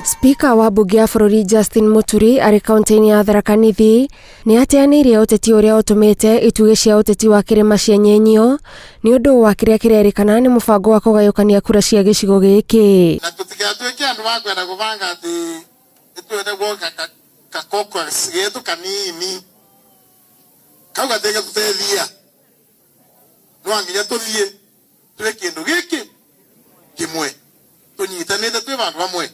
Speaker wa bunge ya bururi Justin Muturi ari kaunti-ini ya Tharaka Nithi ni ateanirie uteti uria utumite itugi cia uteti wa kirima cienyenyio ni undu wa kiria kirerikana ni mubango wa kugayukania kura cia gicigo giki. Na tutikatuike andu ba kwenda kubanga ati itwende gwoka kakoko getu kanini kau gateke tutethia nwanginya tuthie tule kindu giki kimwe tunyitanite twi bandu bamwe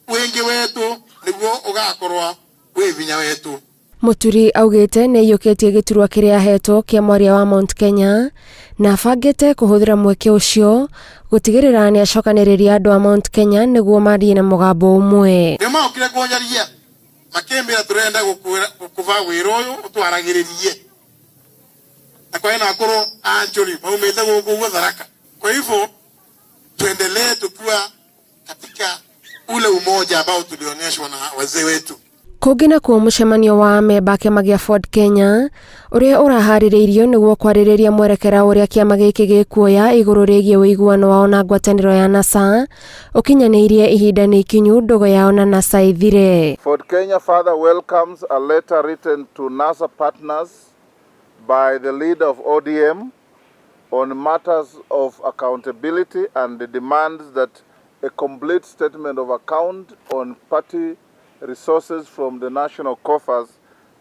wengi wetu niguo ugakorwa wi binya wetu. Muturi augite ni yukitie giturwa kiria hetwo kia mwaria wa Mount Kenya na bangite kuhuthira mweke ucio gutigirira ni acokaniriria andu a Mount Kenya niguo marie na mugambo umwe. Ni maukire kuonyaria makembira turenda gukuva wira uyu utwaragiririe na kwa ina akoro anjuri maumite guku Tharaka. Kwa hivyo tuendelee tukiwa katika ule umoja ambao tulionyeshwa na wazee wetu. Kugina kwa mucemanio wa amemba kiama gia Ford Kenya uria urahaririirio niguo kwaririria mwerekera uria kiama giki gikuoya iguru rigie uiguano wao na ngwataniro ya NASA ukinyaniirie ihinda ni ikinyu ndogo yao na NASA ithire. Ford Kenya further welcomes a letter written to NASA partners by the leader of ODM on matters of accountability and demands that a complete statement of account on party resources from the national coffers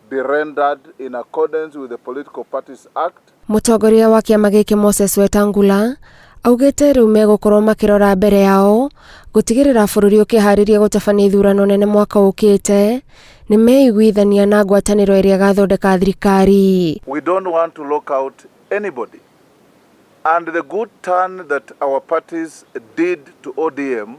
be rendered in accordance with the Political Parties Act. Mutongoria wa kiama giki Moses Wetangula augite riu megukorwo makirora mbere yao gutigirira bururi ukihariria gutabania ithurano nene mwaka ukite ni meiguithania na ngwataniro iria gathondeka thirikari. We don't want to lock out anybody. And the good turn that our parties did to ODM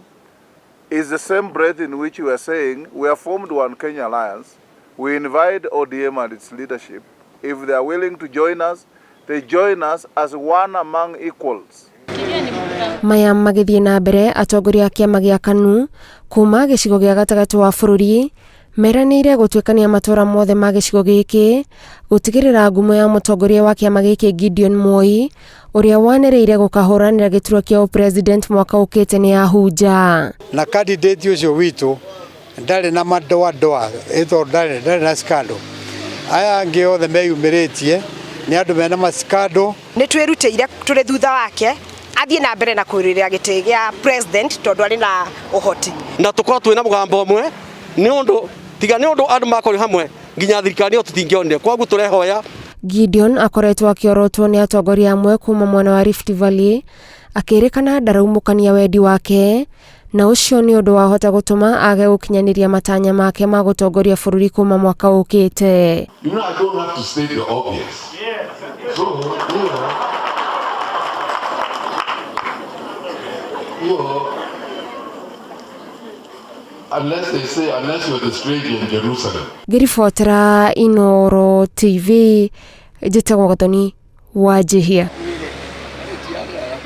is the same breath in which we are saying we have formed One Kenya Alliance. We invite ODM and its leadership. If they are willing to join us, they join us as one among equals. Maya magithie na mbere atongoria kiama gia KANU kuma gicigo gia gatagati wa bururi meranire gutwikania matora mothe ma gicigo giki gutigirira ngumo ya mutongoria wa kiama giki Gideon Moi uria wanereire gukahuranira giturwa kia president mwaka ukite ni ahunja na candidate ucio witu ndari na madoa ito ndari na skando aya ngi othe meyumiritie ni andu mena maskando ni twirutire turi thutha wake athie na mbere na kwirira giti gia president tondu ari na uhoti na tukora twina mugambo mwe ni undu tiga ni undu andu makori hamwe nginya thirikari o tutingionire kwagu turehoya. Gideon akoretwo akiorotwo ni atongoria amwe kuma mwena wa Rift Valley akirikana ndaraumukania wendi wake na ucio ni undu wahota gutuma age gukinyaniria matanya make ma gutongoria bururi kuma mwaka ukite. You know, I don't have to state the obvious. Yeah. So, you know, unless they say, unless you're the stranger in Jerusalem. Girifotera Inoro TV, Jitagwa Gatoni, Wajihia.